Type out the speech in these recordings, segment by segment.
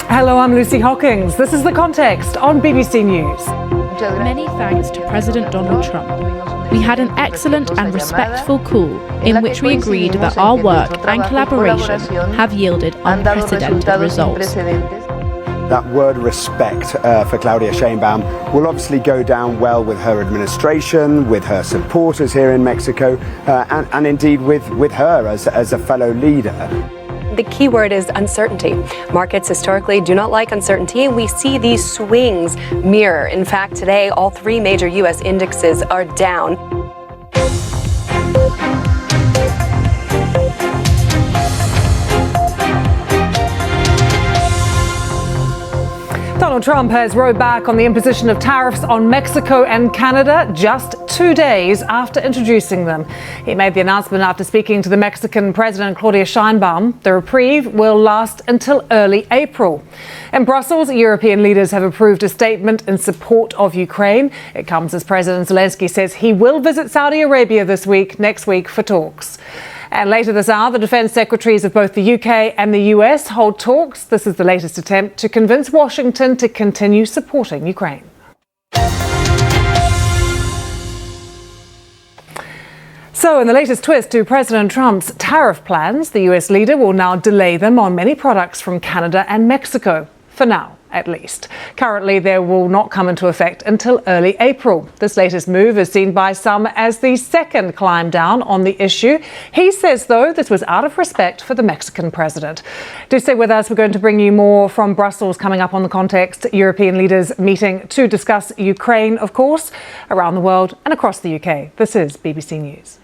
Hello, I'm Lucy Hockings. This is The Context on BBC News. Many thanks to President Donald Trump. We had an excellent and respectful call in which we agreed that our work and collaboration have yielded unprecedented results. That word respect for Claudia Sheinbaum will obviously go down well with her administration, with her supporters here in Mexico, and indeed with her as a fellow leader. The key word is uncertainty. Markets historically do not like uncertainty. We see these swings mirror. In fact, today, all three major U.S. indexes are down. Donald Trump has rowed back on the imposition of tariffs on Mexico and Canada just 2 days after introducing them. He made the announcement after speaking to the Mexican President Claudia Sheinbaum. The reprieve will last until early April. In Brussels, European leaders have approved a statement in support of Ukraine. It comes as President Zelensky says he will visit Saudi Arabia next week for talks. And later this hour, the defence secretaries of both the UK and the US hold talks. This is the latest attempt to convince Washington to continue supporting Ukraine. So, in the latest twist to President Trump's tariff plans, the US leader will now delay them on many products from Canada and Mexico, for now at least. Currently, they will not come into effect until early April. This latest move is seen by some as the second climb down on the issue. He says, though, this was out of respect for the Mexican president. Do stay with us. We're going to bring you more from Brussels coming up on The Context. European leaders meeting to discuss Ukraine, of course, around the world and across the UK. This is BBC News.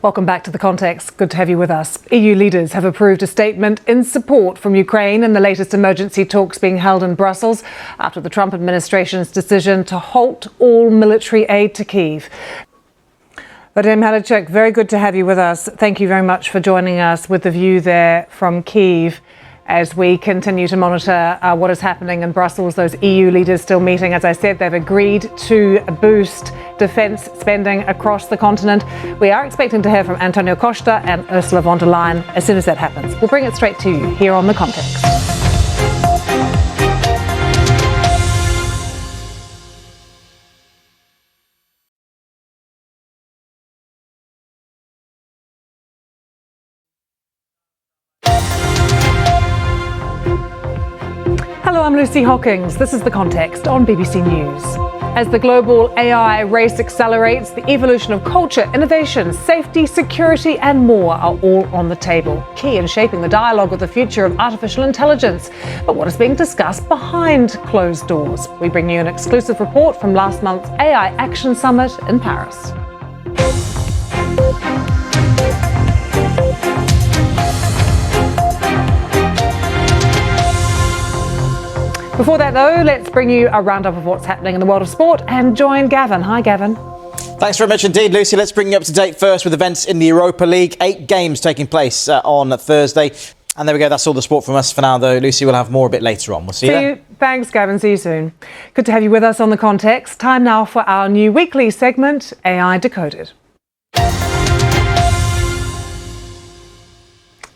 Welcome back to The Context. Good to have you with us. EU leaders have approved a statement in support from Ukraine in the latest emergency talks being held in Brussels after the Trump administration's decision to halt all military aid to Kyiv. Vadim Halicek, very good to have you with us. Thank you very much for joining us with the view there from Kyiv as we continue to monitor what is happening in Brussels. Those EU leaders still meeting. As I said, they've agreed to boost defence spending across the continent. We are expecting to hear from Antonio Costa and Ursula von der Leyen as soon as that happens. We'll bring it straight to you here on The Context. Hello, I'm Lucy Hockings. This is The Context on BBC News. As the global AI race accelerates, the evolution of culture, innovation, safety, security and more are all on the table, key in shaping the dialogue of the future of artificial intelligence. But what is being discussed behind closed doors? We bring you an exclusive report from last month's AI Action Summit in Paris. Before that, though, let's bring you a roundup of what's happening in the world of sport and join Gavin. Hi, Gavin. Thanks very much indeed, Lucy. Let's bring you up to date first with events in the Europa League. 8 games taking place on Thursday. And there we go. That's all the sport from us for now, though. Lucy, we'll have more a bit later on. We'll see you then. Thanks, Gavin. See you soon. Good to have you with us on The Context. Time now for our new weekly segment, AI Decoded.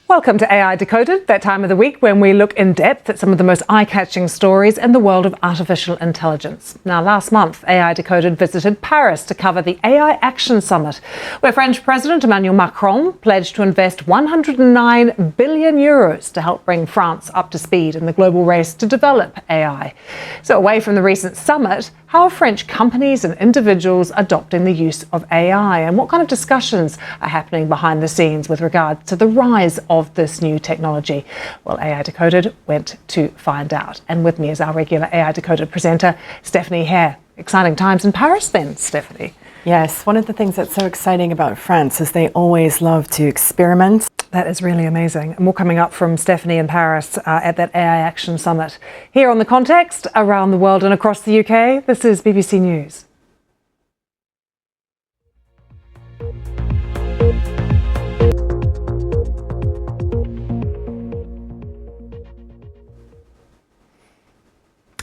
Welcome to AI Decoded, that time of the week when we look in depth at some of the most eye-catching stories in the world of artificial intelligence. Now, last month, AI Decoded visited Paris to cover the AI Action Summit, where French President Emmanuel Macron pledged to invest 109 billion euros to help bring France up to speed in the global race to develop AI. So away from the recent summit, how are French companies and individuals adopting the use of AI, and what kind of discussions are happening behind the scenes with regard to the rise of this new technology? Well, AI Decoded went to find out. And with me is our regular AI Decoded presenter, Stephanie Hare. Exciting times in Paris then, Stephanie. Yes, one of the things that's so exciting about France is they always love to experiment. That is really amazing. And more coming up from Stephanie in Paris at that AI Action Summit. Here on The Context, around the world and across the UK, this is BBC News.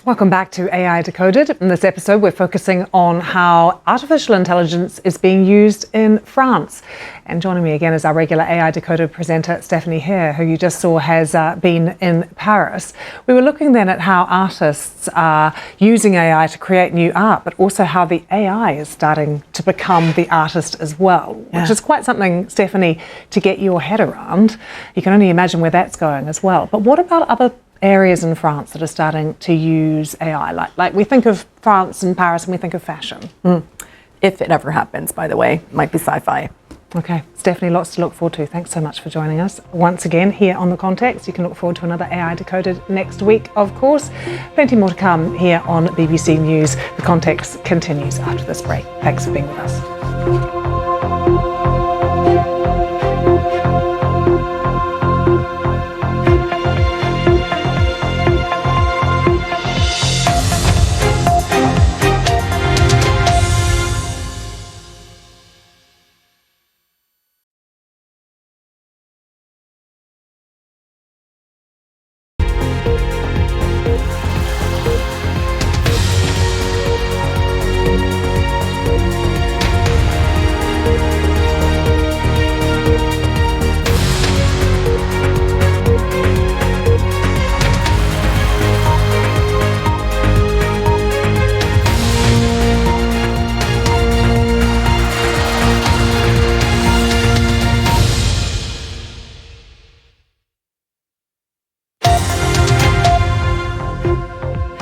Welcome back to AI Decoded. In this episode, we're focusing on how artificial intelligence is being used in France. And joining me again is our regular AI Decoded presenter, Stephanie Hare, who you just saw has been in Paris. We were looking then at how artists are using AI to create new art, but also how the AI is starting to become the artist as well, which is quite something, Stephanie, to get your head around. You can only imagine where that's going as well. But what about other areas in France that are starting to use AI? Like we think of France and Paris and we think of fashion. If it ever happens, by the way, might be sci-fi. Okay, Stephanie, lots to look forward to. Thanks so much for joining us once again here on The Context. You can look forward to another AI Decoded next week, of course. Plenty more to come here on BBC News. The Context continues after this break. Thanks for being with us.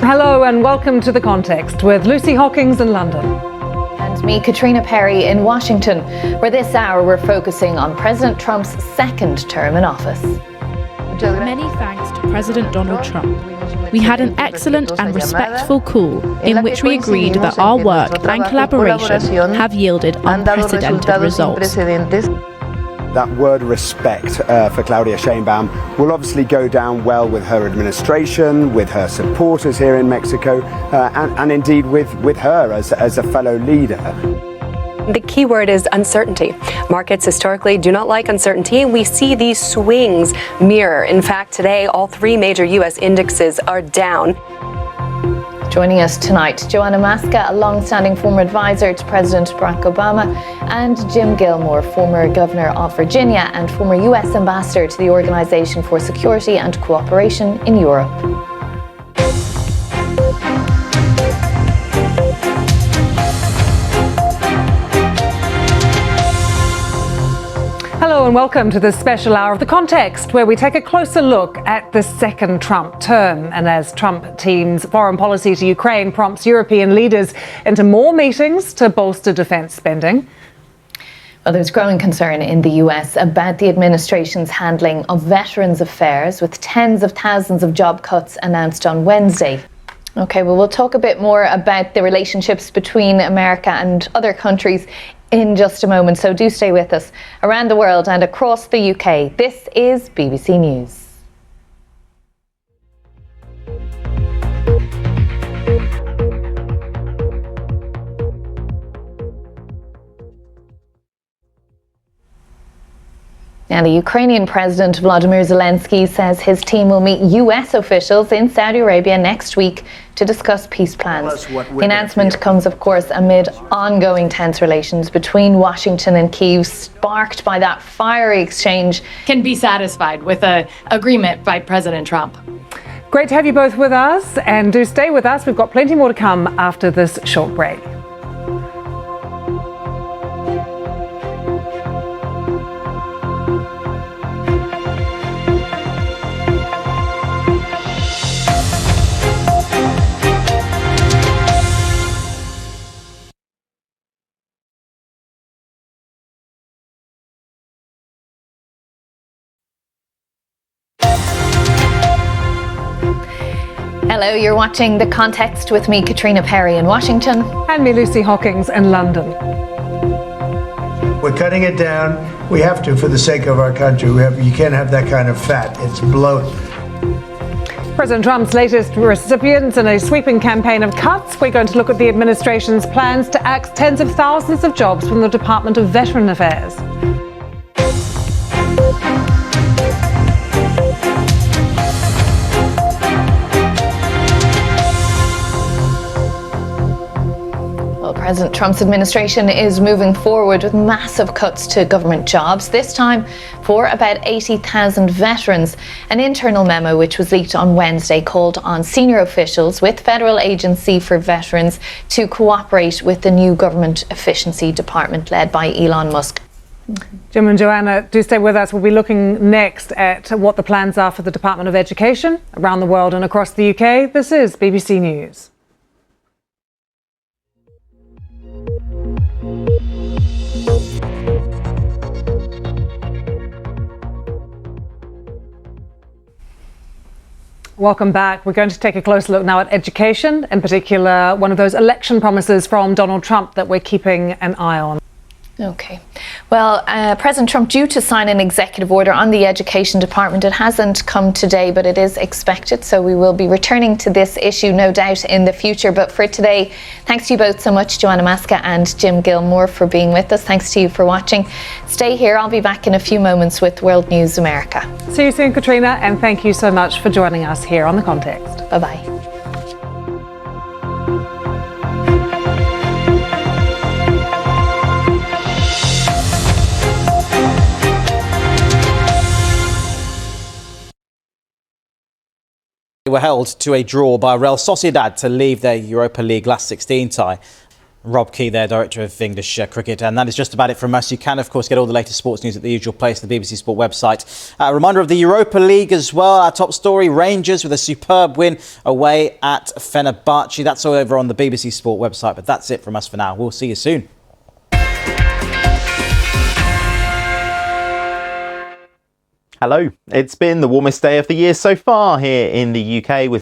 Hello and welcome to The Context with Lucy Hockings in London. And me, Caitriona Perry in Washington, where this hour we're focusing on President Trump's second term in office. Many thanks to President Donald Trump. We had an excellent and respectful call in which we agreed that our work and collaboration have yielded unprecedented results. That word respect for Claudia Sheinbaum will obviously go down well with her administration, with her supporters here in Mexico, and indeed with her as a fellow leader. The key word is uncertainty. Markets historically do not like uncertainty. We see these swings mirror. In fact, today, all three major U.S. indexes are down. Joining us tonight, Joanna Maska, a long-standing former advisor to President Barack Obama, and Jim Gilmore, former governor of Virginia and former U.S. ambassador to the Organization for Security and Cooperation in Europe. Hello and welcome to this special hour of The Context, where we take a closer look at the second Trump term. And as Trump teams foreign policy to Ukraine prompts European leaders into more meetings to bolster defence spending. Well, there's growing concern in the US about the administration's handling of veterans' affairs, with tens of thousands of job cuts announced on Wednesday. Okay, well, we'll talk a bit more about the relationships between America and other countries in just a moment, so do stay with us. Around the world and across the UK, this is BBC News. Now, the Ukrainian President Volodymyr Zelensky says his team will meet US officials in Saudi Arabia next week to discuss peace plans. The announcement comes, of course, amid ongoing tense relations between Washington and Kyiv, sparked by that fiery exchange. Can be satisfied with an agreement by President Trump. Great to have you both with us, and do stay with us. We've got plenty more to come after this short break. Hello, you're watching The Context with me, Caitriona Perry in Washington. And me, Lucy Hockings, in London. We're cutting it down. We have to for the sake of our country. You can't have that kind of fat. It's bloated. President Trump's latest recipients in a sweeping campaign of cuts. We're going to look at the administration's plans to axe tens of thousands of jobs from the Department of Veteran Affairs. President Trump's administration is moving forward with massive cuts to government jobs, this time for about 80,000 veterans. An internal memo which was leaked on Wednesday called on senior officials with Federal Agency for Veterans to cooperate with the new Government Efficiency Department led by Elon Musk. Jim and Joanna, do stay with us. We'll be looking next at what the plans are for the Department of Education around the world and across the UK. This is BBC News. Welcome back. We're going to take a closer look now at education, in particular, one of those election promises from Donald Trump that we're keeping an eye on. Okay. Well, President Trump due to sign an executive order on the Education Department. It hasn't come today, but it is expected. So we will be returning to this issue, no doubt, in the future. But for today, thanks to you both so much, Joanna Maska and Jim Gilmore, for being with us. Thanks to you for watching. Stay here. I'll be back in a few moments with World News America. See you soon, Caitriona, and thank you so much for joining us here on The Context. Bye-bye. They were held to a draw by Real Sociedad to leave their Europa League last 16 tie. Rob Key there, Director of English Cricket. And that is just about it from us. You can, of course, get all the latest sports news at the usual place, the BBC Sport website. A reminder of the Europa League as well. Our top story, Rangers with a superb win away at Fenerbahce. That's all over on the BBC Sport website. But that's it from us for now. We'll see you soon. Hello. It's been the warmest day of the year so far here in the UK with